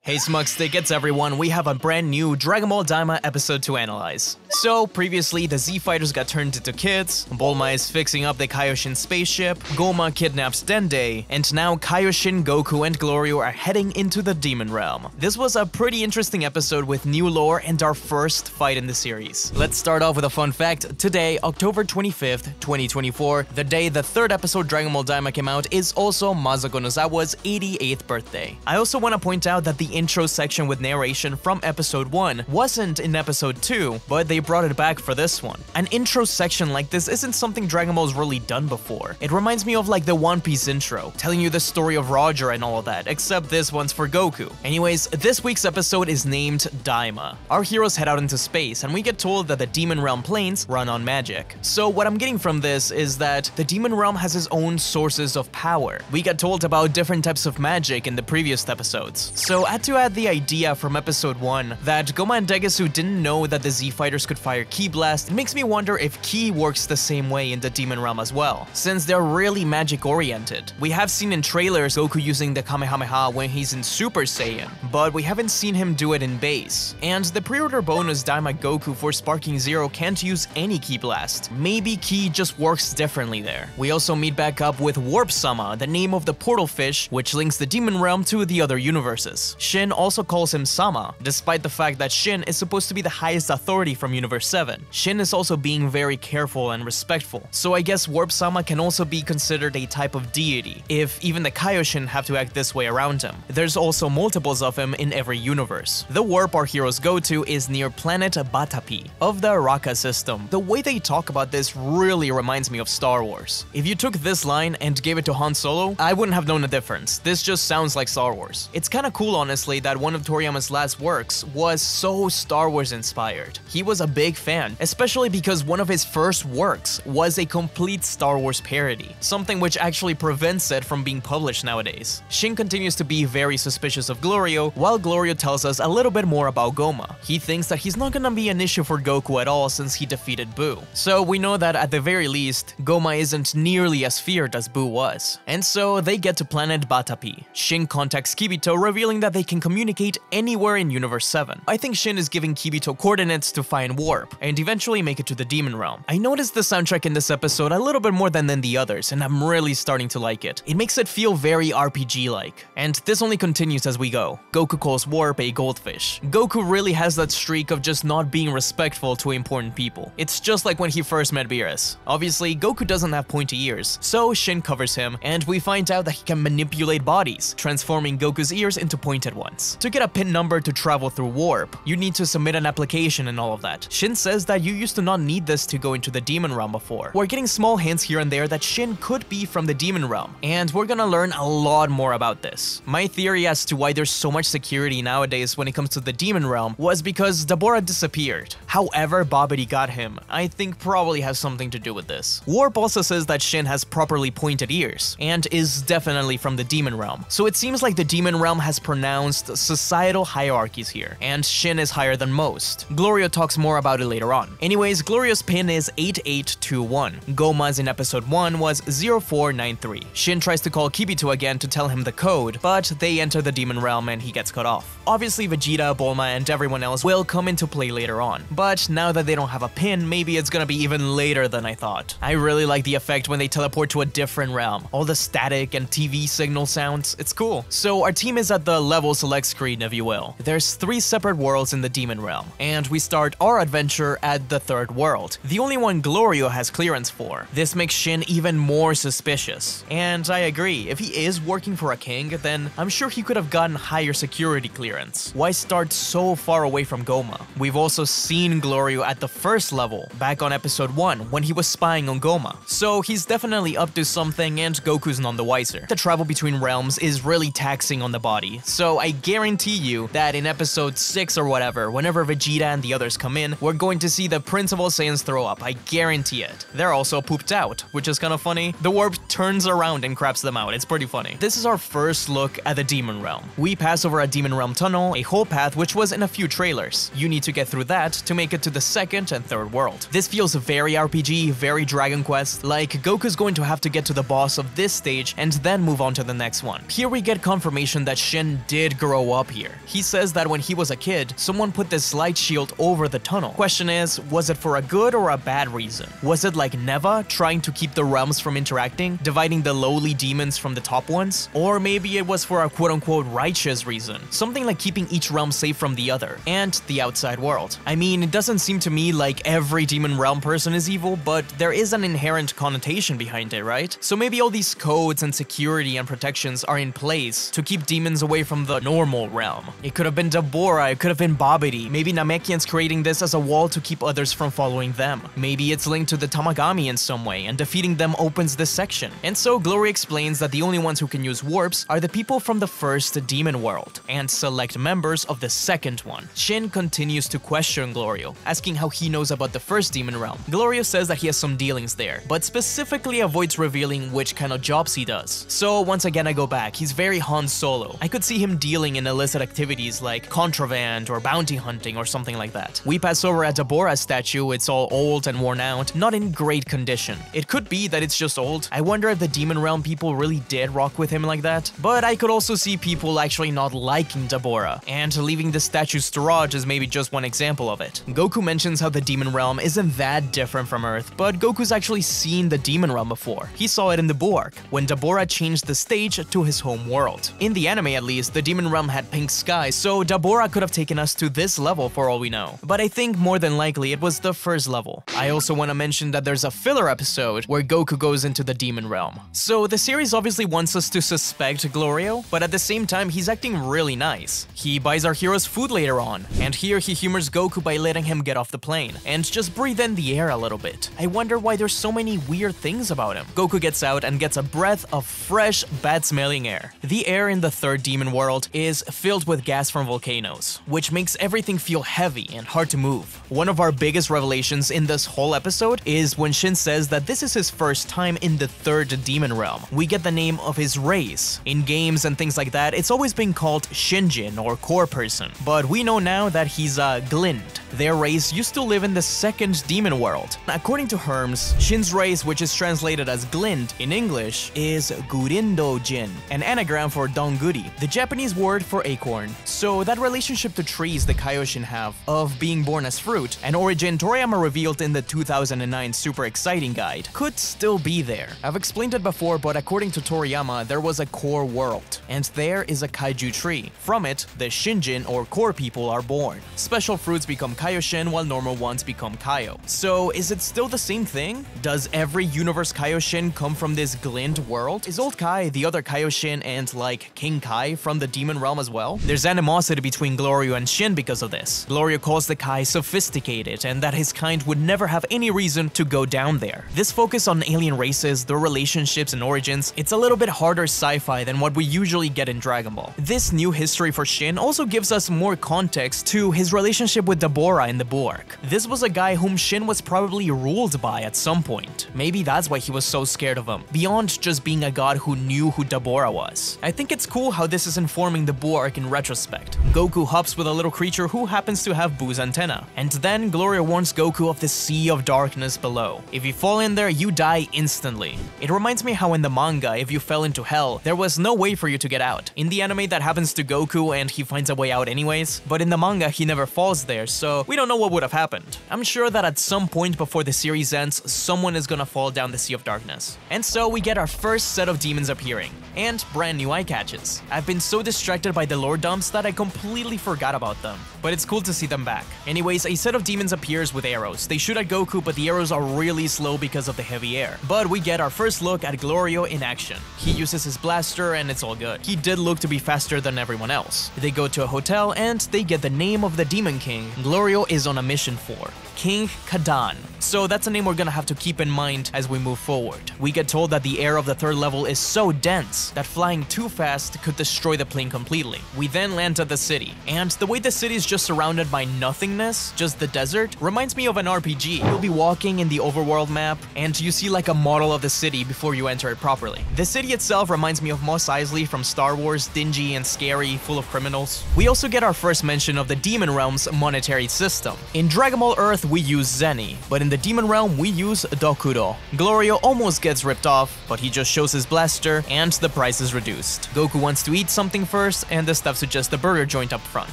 Hey SmugStick, it's everyone. We have a brand new Dragon Ball Daima episode to analyze. So, previously, the Z Fighters got turned into kids, Bulma is fixing up the Kaioshin spaceship, Goma kidnaps Dende, and now Kaioshin, Goku, and Glorio are heading into the Demon Realm. This was a pretty interesting episode with new lore and our first fight in the series. Let's start off with a fun fact. Today, October 25th, 2024, the day the third episode Dragon Ball Daima came out, is also Masako Nozawa's 88th birthday. I also want to point out that the intro section with narration from episode 1 wasn't in episode 2, but they brought it back for this one. An intro section like this isn't something Dragon Ball's really done before. It reminds me of like the One Piece intro, telling you the story of Roger and all of that, except this one's for Goku. Anyways, this week's episode is named Daima. Our heroes head out into space, and we get told that the Demon Realm planes run on magic. So what I'm getting from this is that the Demon Realm has its own sources of power. We get told about different types of magic in the previous episodes. So to add the idea from episode 1 that Goma and Degisu didn't know that the Z Fighters could fire Ki Blast, it makes me wonder if Ki works the same way in the Demon Realm as well, since they're really magic oriented. We have seen in trailers Goku using the Kamehameha when he's in Super Saiyan, but we haven't seen him do it in base. And the pre-order bonus Daima Goku for Sparking Zero can't use any Ki Blast. Maybe Ki just works differently there. We also meet back up with Warp Sama, the name of the portal fish, which links the Demon Realm to the other universes. Shin also calls him Sama, despite the fact that Shin is supposed to be the highest authority from Universe 7. Shin is also being very careful and respectful, so I guess Warp Sama can also be considered a type of deity, if even the Kaioshin have to act this way around him. There's also multiples of him in every universe. The warp our heroes go to is near planet Batapi of the Araka system. The way they talk about this really reminds me of Star Wars. If you took this line and gave it to Han Solo, I wouldn't have known the difference. This just sounds like Star Wars. It's kinda cool honestly that one of Toriyama's last works was so Star Wars inspired. He was a big fan, especially because one of his first works was a complete Star Wars parody, something which actually prevents it from being published nowadays. Shin continues to be very suspicious of Glorio, while Glorio tells us a little bit more about Goma. He thinks that he's not gonna be an issue for Goku at all since he defeated Buu. So we know that at the very least, Goma isn't nearly as feared as Buu was. And so they get to planet Batapi. Shin contacts Kibito, revealing that they can communicate anywhere in Universe 7. I think Shin is giving Kibito coordinates to find Warp, and eventually make it to the Demon Realm. I noticed the soundtrack in this episode a little bit more than the others, and I'm really starting to like it. It makes it feel very RPG-like, and this only continues as we go. Goku calls Warp a goldfish. Goku really has that streak of just not being respectful to important people. It's just like when he first met Beerus. Obviously, Goku doesn't have pointy ears, so Shin covers him, and we find out that he can manipulate bodies, transforming Goku's ears into pointed ones. To get a pin number to travel through Warp, you need to submit an application and all of that. Shin says that you used to not need this to go into the Demon Realm before. We're getting small hints here and there that Shin could be from the Demon Realm, and we're gonna learn a lot more about this. My theory as to why there's so much security nowadays when it comes to the Demon Realm was because Dabura disappeared. However Babidi got him, I think probably has something to do with this. Warp also says that Shin has properly pointed ears, and is definitely from the Demon Realm. So it seems like the Demon Realm has pronounced societal hierarchies here, and Shin is higher than most. Glorio talks more about it later on. Anyways, Glorio's pin is 8821. Goma's in episode 1 was 0493. Shin tries to call Kibito again to tell him the code, but they enter the Demon Realm and he gets cut off. Obviously Vegeta, Bulma, and everyone else will come into play later on, but now that they don't have a pin, maybe it's gonna be even later than I thought. I really like the effect when they teleport to a different realm. All the static and TV signal sounds, it's cool. So our team is at the level select screen, if you will. There's 3 separate worlds in the Demon Realm, and we start our adventure at the 3rd world, the only one Glorio has clearance for. This makes Shin even more suspicious, and I agree, if he is working for a king, then I'm sure he could have gotten higher security clearance. Why start so far away from Goma? We've also seen Glorio at the 1st level, back on episode 1, when he was spying on Goma, so he's definitely up to something and Goku's none the wiser. The travel between realms is really taxing on the body, so I guarantee you that in episode 6 or whatever, whenever Vegeta and the others come in, we're going to see the Prince of All Saiyans throw up, I guarantee it. They're also pooped out, which is kinda funny. The warp turns around and craps them out, it's pretty funny. This is our first look at the Demon Realm. We pass over a Demon Realm tunnel, a whole path which was in a few trailers. You need to get through that to make it to the 2nd and 3rd world. This feels very RPG, very Dragon Quest, like Goku's going to have to get to the boss of this stage and then move on to the next one. Here we get confirmation that Shin did did grow up here. He says that when he was a kid, someone put this light shield over the tunnel. Question is, was it for a good or a bad reason? Was it like Neva, trying to keep the realms from interacting, dividing the lowly demons from the top ones? Or maybe it was for a quote-unquote righteous reason, something like keeping each realm safe from the other, and the outside world. I mean, it doesn't seem to me like every demon realm person is evil, but there is an inherent connotation behind it, right? So maybe all these codes and security and protections are in place to keep demons away from the normal realm. It could have been Dabura, it could have been Babidi. Maybe Namekian's creating this as a wall to keep others from following them. Maybe it's linked to the Tamagami in some way, and defeating them opens this section. And so Glory explains that the only ones who can use warps are the people from the first demon world, and select members of the second one. Shin continues to question Glorio, asking how he knows about the first demon realm. Glorio says that he has some dealings there, but specifically avoids revealing which kind of jobs he does. So once again I go back, he's very Han Solo. I could see him dealing in illicit activities like contraband or bounty hunting or something like that. We pass over a Dabura statue, it's all old and worn out, not in great condition. It could be that it's just old. I wonder if the demon realm people really did rock with him like that. But I could also see people actually not liking Dabura, and leaving the statues to rot is maybe just one example of it. Goku mentions how the demon realm isn't that different from Earth, but Goku's actually seen the demon realm before. He saw it in the Bull arc, when Dabura changed the stage to his home world. In the anime at least, the demon realm had pink skies, so Dabura could have taken us to this level for all we know. But I think more than likely it was the first level. I also want to mention that there's a filler episode where Goku goes into the demon realm. So the series obviously wants us to suspect Glorio, but at the same time he's acting really nice. He buys our heroes food later on, and here he humors Goku by letting him get off the plane and just breathe in the air a little bit. I wonder why there's so many weird things about him. Goku gets out and gets a breath of fresh, bad-smelling air. The air in the third demon world is filled with gas from volcanoes, which makes everything feel heavy and hard to move. One of our biggest revelations in this whole episode is when Shin says that this is his first time in the third demon realm. We get the name of his race. In games and things like that, it's always been called Shinjin or core person, but we know now that he's a Glind. Their race used to live in the second demon world. According to Herms, Shin's race, which is translated as Glind in English, is Gurindo Jin, an anagram for Donguri, the Japanese word for acorn. So that relationship to trees the Kaioshin have, of being born as fruit, an origin Toriyama revealed in the 2009 Super Exciting Guide, could still be there. I've explained it before, but according to Toriyama, there was a core world, and there is a kaiju tree. From it, the Shinjin or core people are born. Special fruits become Kaioshin while normal ones become Kaio. So is it still the same thing? Does every universe Kaioshin come from this Glind world? Is Old Kai the other Kaioshin and like King Kai from the demon realm as well? There's animosity between Glorio and Shin because of this. Glorio calls the Kai sophisticated and that his kind would never have any reason to go down there. This focus on alien races, their relationships and origins, it's a little bit harder sci-fi than what we usually get in Dragon Ball. This new history for Shin also gives us more context to his relationship with Dabura in the Bull arc. This was a guy whom Shin was probably ruled by at some point. Maybe that's why he was so scared of him, beyond just being a god who knew who Dabura was. I think it's cool how this is informing the Bull arc in retrospect. Goku hops with a little creature who happens to have Boo's antenna, and then Glorio warns Goku of the sea of darkness below. If you fall in there, you die instantly. It reminds me how in the manga, if you fell into hell, there was no way for you to get out. In the anime, that happens to Goku and he finds a way out anyways, but in the manga, he never falls there, so we don't know what would have happened. I'm sure that at some point before the series ends, someone is gonna fall down the Sea of Darkness. And so we get our first set of demons appearing, and brand new eye catches. I've been so distracted by the lore dumps that I completely forgot about them, but it's cool to see them back. Anyways, a set of demons appears with arrows. They shoot at Goku, but the arrows are really slow because of the heavy air. But we get our first look at Glorio in action. He uses his blaster and it's all good. He did look to be faster than everyone else. They go to a hotel and they get the name of the Demon King Glorio is on a mission for, King Kadan. So that's a name we're gonna have to keep in mind as we move forward. We get told that the air of the third level is so dense that flying too fast could destroy the plane completely. We then land at the city, and the way the city is just surrounded by nothingness, just the desert, reminds me of an RPG. You'll be walking in the overworld map, and you see like a model of the city before you enter it properly. The city itself reminds me of Mos Eisley from Star Wars, dingy and scary, full of criminals. We also get our first mention of the Demon Realm's monetary system. In Dragon Ball Earth, we use Zenny, but in the the Demon Realm, we use Dokuro. Glorio almost gets ripped off, but he just shows his blaster, and the price is reduced. Goku wants to eat something first, and the staff suggests the burger joint up front.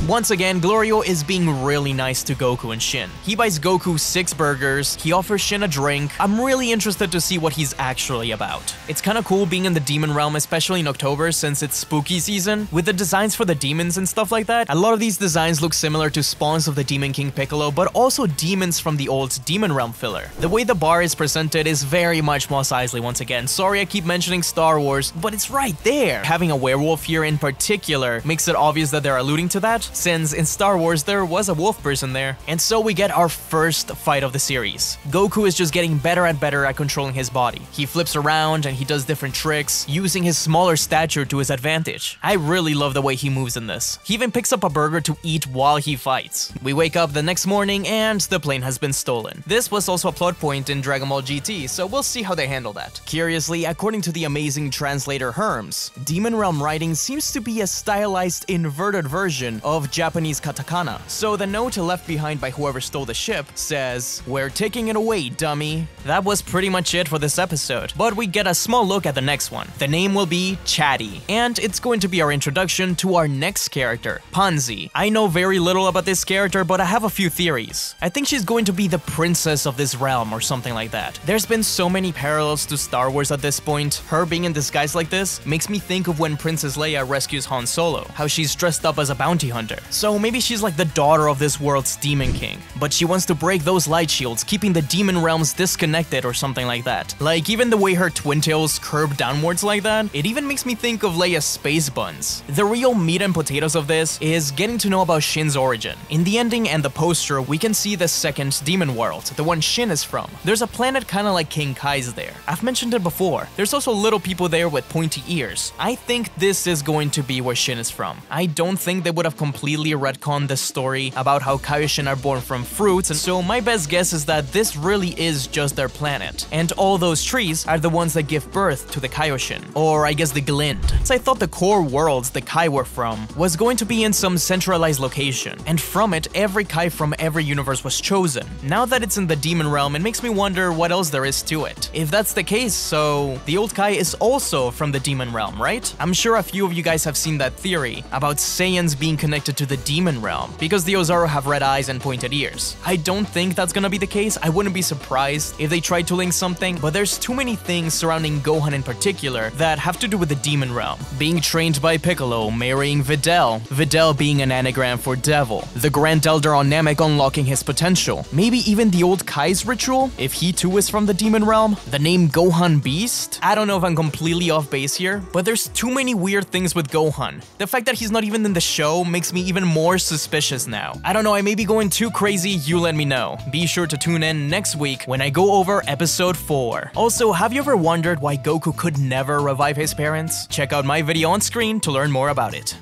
Once again, Glorio is being really nice to Goku and Shin. He buys Goku 6 burgers, he offers Shin a drink. I'm really interested to see what he's actually about. It's kinda cool being in the Demon Realm, especially in October since it's spooky season. With the designs for the demons and stuff like that, a lot of these designs look similar to spawns of the Demon King Piccolo, but also demons from the old Demon Realm filler. The way the bar is presented is very much Mos Eisley once again. Sorry I keep mentioning Star Wars, but it's right there. Having a werewolf here in particular makes it obvious that they're alluding to that, since in Star Wars there was a wolf person there. And so we get our first fight of the series. Goku is just getting better and better at controlling his body. He flips around and he does different tricks, using his smaller stature to his advantage. I really love the way he moves in this. He even picks up a burger to eat while he fights. We wake up the next morning and the plane has been stolen. This was also a plot point in Dragon Ball GT, so we'll see how they handle that. Curiously, according to the amazing translator Herms, Demon Realm writing seems to be a stylized inverted version of Japanese katakana. So the note left behind by whoever stole the ship says, "We're taking it away, dummy." That was pretty much it for this episode, but we get a small look at the next one. The name will be Chatty, and it's going to be our introduction to our next character, Pansy. I know very little about this character, but I have a few theories. I think she's going to be the princess of this realm or something like that. There's been so many parallels to Star Wars at this point. Her being in disguise like this makes me think of when Princess Leia rescues Han Solo, how she's dressed up as a bounty hunter. So maybe she's like the daughter of this world's Demon King, but she wants to break those light shields, keeping the demon realms disconnected or something like that. Like even the way her twin tails curve downwards like that, it even makes me think of Leia's space buns. The real meat and potatoes of this is getting to know about Shin's origin. In the ending and the poster, we can see the second demon world, the one Shin is from. There's a planet kinda like King Kai's there. I've mentioned it before. There's also little people there with pointy ears. I think this is going to be where Shin is from. I don't think they would have completely retconned the story about how Kaioshin are born from fruits, and so my best guess is that this really is just their planet. And all those trees are the ones that give birth to the Kaioshin, or I guess the Glind. So I thought the core worlds the Kai were from was going to be in some centralized location, and from it, every Kai from every universe was chosen. Now that it's in the Demon Realm, it makes me wonder what else there is to it. If that's the case, so the old Kai is also from the Demon Realm, right? I'm sure a few of you guys have seen that theory about Saiyans being connected to the Demon Realm, because the Ozaru have red eyes and pointed ears. I don't think that's gonna be the case. I wouldn't be surprised if they tried to link something, but there's too many things surrounding Gohan in particular that have to do with the Demon Realm. Being trained by Piccolo, marrying Videl, Videl being an anagram for devil, the Grand Elder on Namek unlocking his potential, maybe even the old Kai's ritual, if he too is from the Demon Realm, the name Gohan Beast? I don't know if I'm completely off base here, but there's too many weird things with Gohan. The fact that he's not even in the show makes me even more suspicious now. I don't know, I may be going too crazy, you let me know. Be sure to tune in next week when I go over episode 4. Also, have you ever wondered why Goku could never revive his parents? Check out my video on screen to learn more about it.